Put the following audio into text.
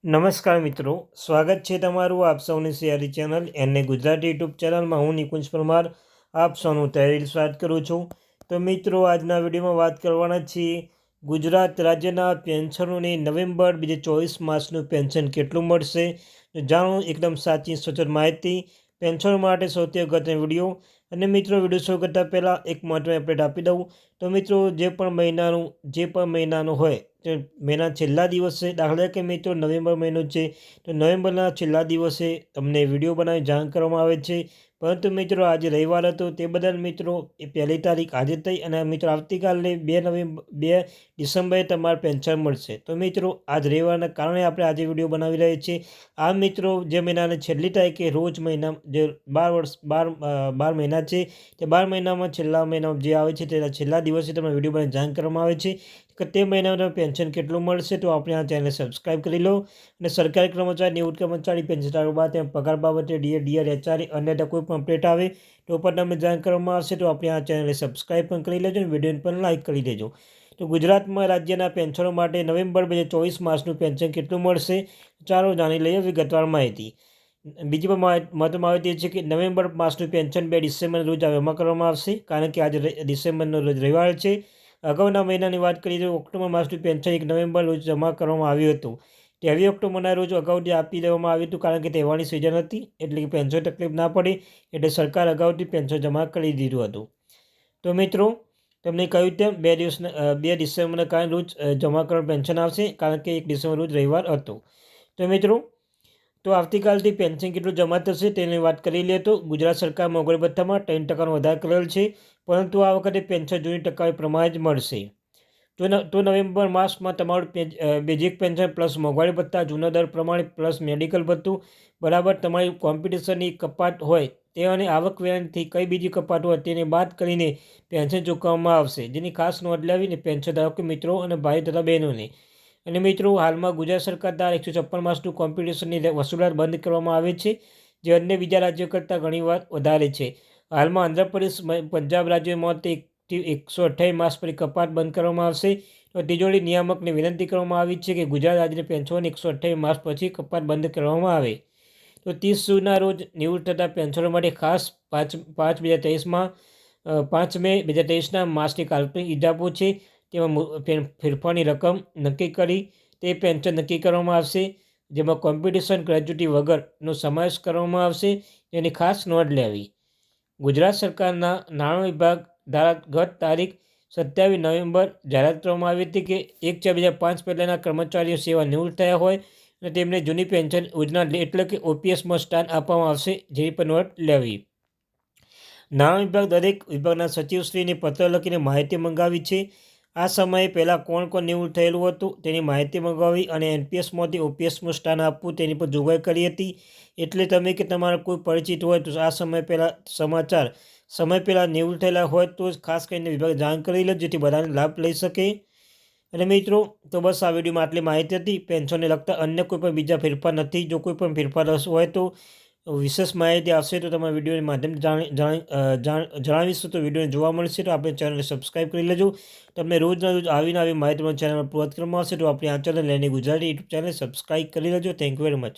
નમસ્કાર મિત્રો, સ્વાગત છે તમારું આપ સૌની સિયારી ચેનલ એને ગુજરાતી યુટ્યુબ ચેનલમાં. હું નિકુંજ પરમાર આપ સૌનું તહેરીર સ્વાગત કરું છું. તો મિત્રો, આજના વિડીયોમાં વાત કરવાના છીએ ગુજરાત રાજ્યના પેન્શનરોને નવેમ્બર 2024 માસનું પેન્શન કેટલું મળશે. જાણો એકદમ સાચી સચોટ માહિતી પેન્શન માટે સૌથી અગત્યનો વિડીયો. અને મિત્રો, વિડીયો શરૂ કરતાં પહેલાં એક મહત્વની અપડેટ આપી દઉં. તો મિત્રો, જે પણ મહિનાનું હોય તે મહિના છેલ્લા દિવસે, દાખલા કે મિત્રો નવેમ્બર મહિનો છે તો નવેમ્બરના છેલ્લા દિવસે તમને વિડીયો બનાવી જાણ કરવામાં આવે છે. પરંતુ મિત્રો, આજે રવિવાર હતો તે બદલ મિત્રો એ 1લી તારીખ આજે થઈ અને મિત્રો આવતીકાલે 2 ડિસેમ્બરે તમારે પેન્શન મળશે. તો મિત્રો, આજ રવિવારના કારણે આપણે આજે વિડીયો બનાવી રહ્યા છીએ. આ મિત્રો, જે મહિનાની છેલ્લી તારીખે રોજ મહિના જે 12 મહિના છે તે 12 મહિનામાં છેલ્લા મહિના જે આવે છે તેના છેલ્લા દિવસે તમને વિડીયો બનાવી જાણ કરવામાં આવે છે કે તે મહિનામાં પેન્શન કેટલું મળશે. તો આપણે આ ચેનલ સબસ્ક્રાઈબ કરી લો. અને સરકારી કર્મચારી, નિવૃત્ત કર્મચારી, પેન્શન બાદ તેમ પગાર બાબતે ડીઆર એચઆરએ અન્ય કોઈ પણ અપડેટ આવે તો પણ તમને જાણ કરવામાં આવશે. તો આપણે આ ચેનલને સબસ્ક્રાઈબ પણ કરી લેજો અને વિડીયોને પણ લાઈક કરી દેજો. તો ગુજરાતમાં રાજ્યના પેન્શનો માટે નવેમ્બર 2024 માસનું પેન્શન કેટલું મળશે, ચાલો જાણી લઈએ વિગતવાર માહિતી. બીજી પણ મહત્વની માહિતી છે કે નવેમ્બર માસનું પેન્શન 2 ડિસેમ્બરના રોજ જમા કરવામાં આવશે, કારણ કે આજે ડિસેમ્બરનો રોજ રવિવાર છે. અગાઉના મહિનાની વાત કરીએ તો ઓક્ટોબર માસનું પેન્શન 1 નવેમ્બર રોજ જમા કરવામાં આવ્યું હતું. 23 ઓક્ટોબરના રોજ અગાઉથી આપી દેવામાં આવ્યું હતું, કારણ કે તહેવારની સિઝન હતી એટલે કે પેન્શન તકલીફ ના પડે એટલે સરકાર અગાઉથી પેન્શન જમા કરી દીધું હતું. તો મિત્રો, તમને કહ્યું તેમ 2 ડિસેમ્બરના કારણે રોજ જમા કરવા પેન્શન આવશે, કારણ કે 1 ડિસેમ્બર રોજ રવિવાર હતો. તો મિત્રો, તો આવતીકાલથી પેન્શન કેટલું જમા થશે તેની વાત કરી લઈએ તો ગુજરાત સરકાર મોંઘવારી ભથ્થામાં 3% વધારો કરેલ છે, પરંતુ આ વખતે પેન્શન જૂની ટકાવારી પ્રમાણે જ મળશે. તો નવેમ્બર માસમાં તમારું બેઝિક પેન્શન પ્લસ મોંઘવારી ભથ્થા જૂના દર પ્રમાણે પ્લસ મેડિકલ ભથ્થું બરાબર તમારી કોમ્પિટિશનની કપાત હોય તે અને આવક વેરાથી કઈ બીજી કપાત હોય તેને બાદ કરીને પેન્શન ચૂકવવામાં આવશે, જેની ખાસ નોંધ લેવીને પેન્શન ધારકો મિત્રો અને ભાઈ તથા બહેનોને. અને મિત્રો, હાલમાં ગુજરાત સરકાર દ્વારા 156 માસનું કોમ્પિટિશનની વસૂલાત બંધ કરવામાં આવે છે, જે અન્ય બીજા રાજ્યો કરતાં ઘણીવાર વધારે છે. હાલમાં આંધ્રપ્રદેશ, પંજાબ રાજ્યોમાં તે 128 માસ પર કપાત બંધ કરવામાં આવશે. તો તિજોરી નિયામકને વિનંતી કરવામાં આવી છે કે ગુજરાત રાજ્યની પેન્શનોને 128 માસ પછી કપાત બંધ કરવામાં આવે. તો 30 જૂનના રોજ નિવૃત્ત થતા પેન્શનો માટે ખાસ 5 મે 2023ના માસની કાલ્પનિક ઇજાફો છે તેમાં ફેરફારની રકમ નક્કી કરી તે પેન્શન નક્કી કરવામાં આવશે, જેમાં કોમ્પિટિશન ગ્રેજ્યુટી વગરનો સમાવેશ કરવામાં આવશે, તેની ખાસ નોંધ લેવી. ગુજરાત સરકારના નાણાં વિભાગ દ્વારા ગત તારીખ 27 નવેમ્બર જાહેરાત કરવામાં આવી હતી કે 1/4/2005 પહેલાંના કર્મચારીઓ સેવા નિવૃત્ત થયા હોય અને તેમને જૂની પેન્શન યોજના એટલે કે ઓપીએસમાં સ્થાન આપવામાં આવશે, જેની પર નોંધ લેવી. નાણાં વિભાગ દરેક વિભાગના સચિવશ્રીને પત્ર લખીને માહિતી મંગાવી છે. આ સમયે પહેલાં કોણ નિવૃત્ત થયેલું હતું તેની માહિતી મંગાવી અને એનપીએસમાંથી ઓપીએસમાં સ્થાન આપવું તેની પર જોગવાઈ કરી હતી. એટલે તમે કે તમારા કોઈ પરિચિત હોય તો આ સમય પહેલાં નિવૃત્ત થયેલા હોય તો ખાસ કરીને વિભાગ જાણ કરી લે, જેથી બધાને લાભ લઈ શકે. અને મિત્રો, તો બસ આ વિડીયોમાં આટલી માહિતી હતી. પેન્શનને લગતા અન્ય કોઈ પણ બીજા ફેરફાર નથી. જો કોઈ પણ ફેરફાર હોય તો વિશેષ માહિતી આવશે તો તમારા વિડીયોના માધ્યમથી જણાવીશું. તો વિડીયોને જોવા મળશે તો આપણે ચેનલને સબસ્ક્રાઈબ કરી લેજો. તમને રોજના રોજ આવી માહિતી ચેનલમાં પૂરત કરવામાં આવશે. તો આપણે આ ચેનલ એને ગુજરાતી યુટ્યુબ ચેનલ સબસ્ક્રાઈબ કરી લેજો. Thank you very much.